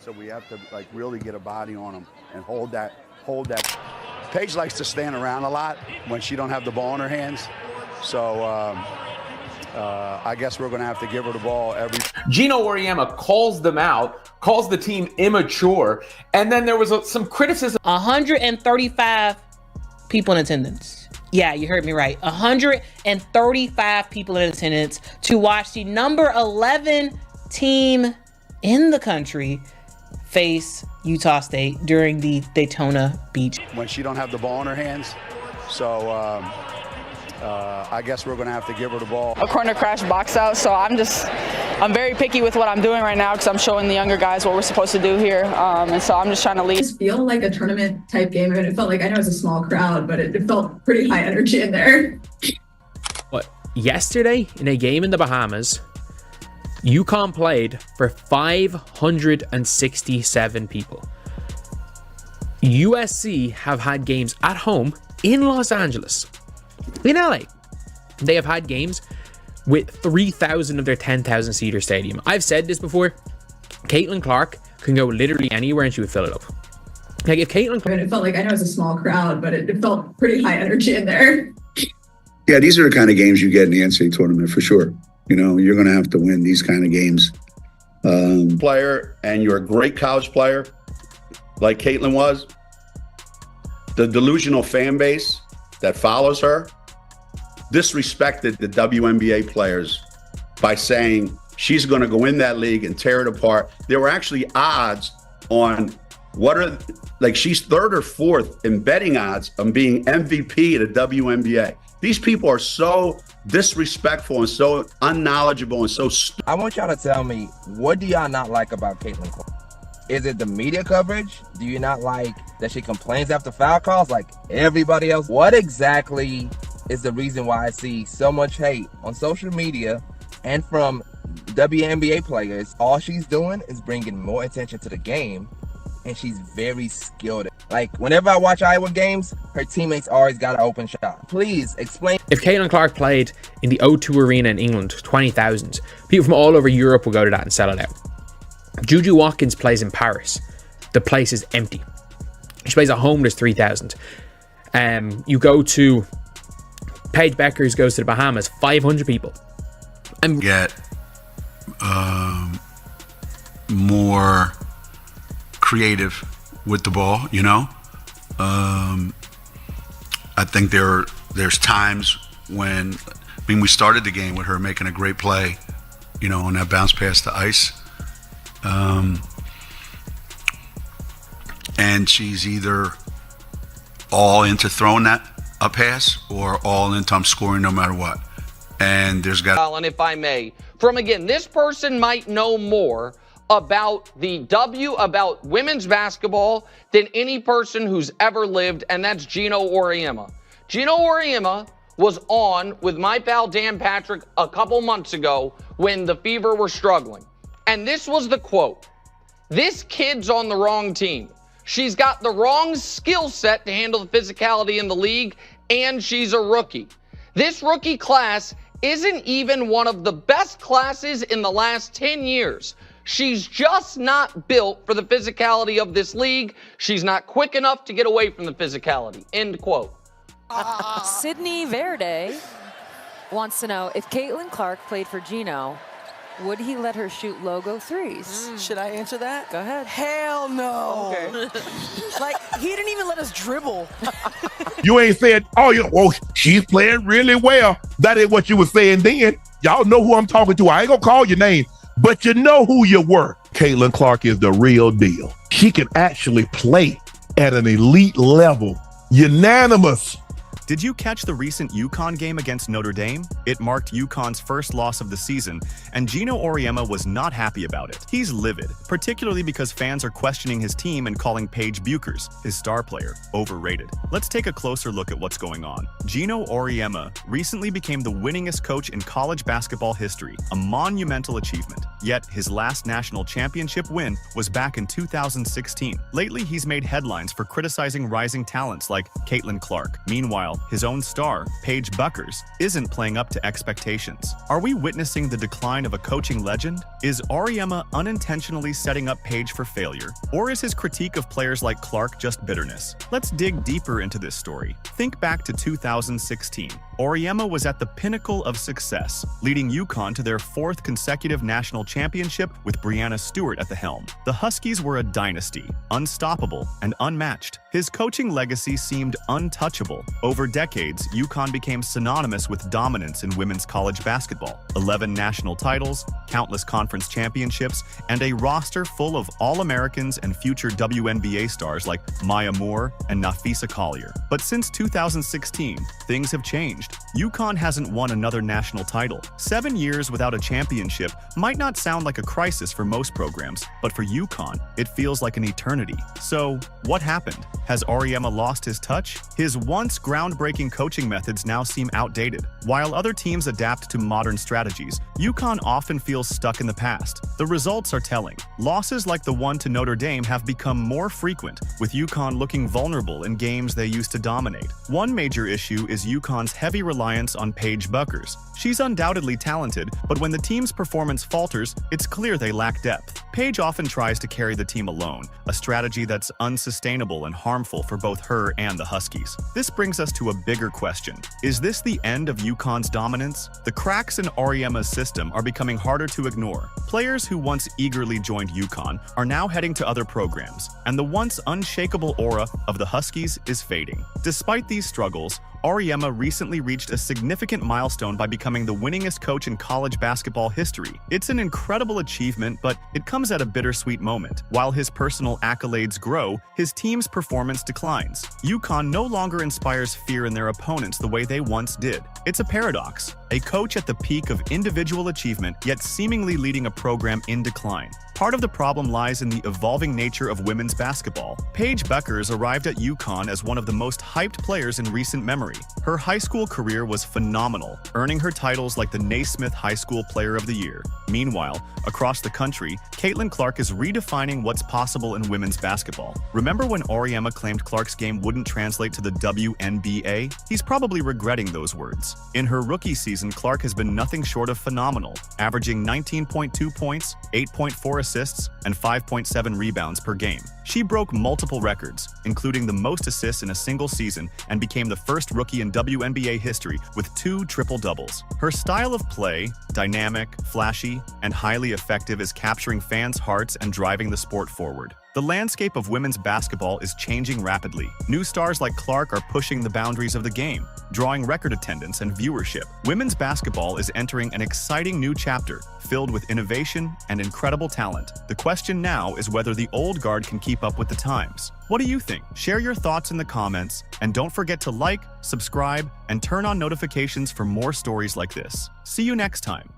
So we have to like really get a body on them and hold that. Paige likes to stand around a lot when she don't have the ball in her hands. So I guess we're going to have to give her the ball every. Geno Auriemma calls them out, calls the team immature, and then there was some criticism. 135 people in attendance. Yeah, you heard me right. 135 people in attendance to watch the number 11 team in the country face Utah State during the Daytona Beach. When she don't have the ball in her hands. So I guess we're going to have to give her the ball. A corner crash box out, so I'm very picky with what I'm doing right now because I'm showing the younger guys what we're supposed to do here, and so I'm just trying to lead. It feel like a tournament type game, and it felt like, I know it's a small crowd, but it felt pretty high energy in there. But yesterday in a game in the Bahamas, UConn played for 567 people. USC have had games at home in Los Angeles, in LA. They have had games with 3,000 of their 10,000 seater stadium. I've said this before. Caitlin Clark can go literally anywhere and she would fill it up. Like if Caitlin, it felt like, I know it's a small crowd, but it felt pretty high energy in there. Yeah, these are the kind of games you get in the NCAA tournament for sure. You know, you're going to have to win these kind of games. Player, and you're a great college player, like Caitlin was. The delusional fan base that follows her disrespected the WNBA players by saying she's going to go in that league and tear it apart. There were actually odds on she's third or fourth in betting odds on being MVP of the WNBA. These people are so disrespectful and so unknowledgeable and so stupid. I want y'all to tell me, what do y'all not like about Caitlin Clark? Is it the media coverage? Do you not like that she complains after foul calls like everybody else? What exactly is the reason why I see so much hate on social media and from WNBA players? All she's doing is bringing more attention to the game, and she's very skilled. Like, whenever I watch Iowa games, her teammates always got an open shot. Please explain. if Caitlin Clark played in the O2 Arena in England, 20,000, people from all over Europe will go to that and sell it out. Juju Watkins plays in Paris. The place is empty. She plays at home, there's 3,000. You go to Paige Bueckers, goes to the Bahamas, 500 people. And get more creative with the ball, you know. I think there's times when, we started the game with her making a great play, you know, on that bounce pass to Ice. And she's either all into throwing that a pass or all into I'm scoring no matter what. And there's got. And if I may, from again, this person might know more about about women's basketball than any person who's ever lived, and that's Geno Auriemma. Geno Auriemma was on with my pal Dan Patrick a couple months ago when the Fever were struggling. And this was the quote: "This kid's on the wrong team. She's got the wrong skill set to handle the physicality in the league, and she's a rookie. This rookie class isn't even one of the best classes in the last 10 years. She's just not built for the physicality of this league. She's not quick enough to get away from the physicality." End quote. Sydney Verde wants to know, if Caitlin Clark played for Geno, would he let her shoot logo threes? Should I answer that? Go ahead. Hell no. Okay. Like, he didn't even let us dribble. You ain't said, oh, she's playing really well. That ain't what you were saying then. Y'all know who I'm talking to. I ain't gonna call your name, but you know who you were. Caitlin Clark is the real deal. She can actually play at an elite level. Unanimous. Did you catch the recent UConn game against Notre Dame? It marked UConn's first loss of the season, and Geno Auriemma was not happy about it. He's livid, particularly because fans are questioning his team and calling PAIGE BUECKERS, his star player, overrated. Let's take a closer look at what's going on. Geno Auriemma recently became the winningest coach in college basketball history, a monumental achievement. Yet his last national championship win was back in 2016. Lately, he's made headlines for criticizing rising talents like Caitlin Clark. Meanwhile, his own star, PAIGE BUECKERS, isn't playing up to expectations. Are we witnessing the decline of a coaching legend? Is Auriemma unintentionally setting up PAIGE for failure? Or is his critique of players like Clark just bitterness? Let's dig deeper into this story. Think back to 2016. Auriemma was at the pinnacle of success, leading UConn to their 4th consecutive national championship with Breanna Stewart at the helm. The Huskies were a dynasty, unstoppable and unmatched. His coaching legacy seemed untouchable. Over decades, UConn became synonymous with dominance in women's college basketball. 11 national titles, countless conference championships, and a roster full of All-Americans and future WNBA stars like Maya Moore and Nafisa Collier. But since 2016, things have changed. UConn hasn't won another national title. 7 years without a championship might not sound like a crisis for most programs, but for UConn, it feels like an eternity. So, what happened? Has Auriemma lost his touch? His once groundbreaking coaching methods now seem outdated. While other teams adapt to modern strategies, UConn often feels stuck in the past. The results are telling. Losses like the one to Notre Dame have become more frequent, with UConn looking vulnerable in games they used to dominate. One major issue is UConn's heavy reliance on PAIGE BUECKERS. She's undoubtedly talented, but when the team's performance falters, it's clear they lack depth. PAIGE often tries to carry the team alone, a strategy that's unsustainable and harmful for both her and the Huskies. This brings us to a bigger question. Is this the end of UConn's dominance? The cracks in Auriemma's system are becoming harder to ignore. Players who once eagerly joined UConn are now heading to other programs, and the once unshakable aura of the Huskies is fading. Despite these struggles, Auriemma recently reached a significant milestone by becoming the winningest coach in college basketball history. It's an incredible achievement, but it comes at a bittersweet moment. While his personal accolades grow, his team's performance declines. UConn no longer inspires fear in their opponents the way they once did. It's a paradox. A coach at the peak of individual achievement, yet seemingly leading a program in decline. Part of the problem lies in the evolving nature of women's basketball. PAIGE BUECKERS arrived at UConn as one of the most hyped players in recent memory. Her high school career was phenomenal, earning her titles like the Naismith High School Player of the Year. Meanwhile, across the country, Caitlin Clark is redefining what's possible in women's basketball. Remember when Auriemma claimed Clark's game wouldn't translate to the WNBA? He's probably regretting those words. In her rookie season, Clark has been nothing short of phenomenal, averaging 19.2 points, 8.4 assists, and 5.7 rebounds per game. She broke multiple records, including the most assists in a single season, and became the first rookie in WNBA history with 2 triple-doubles. Her style of play, dynamic, flashy, and highly effective, is capturing fans' hearts and driving the sport forward. The landscape of women's basketball is changing rapidly. New stars like Clark are pushing the boundaries of the game, drawing record attendance and viewership. Women's basketball is entering an exciting new chapter, filled with innovation and incredible talent. The question now is whether the old guard can keep up with the times. What do you think? Share your thoughts in the comments, and don't forget to like, subscribe, and turn on notifications for more stories like this. See you next time.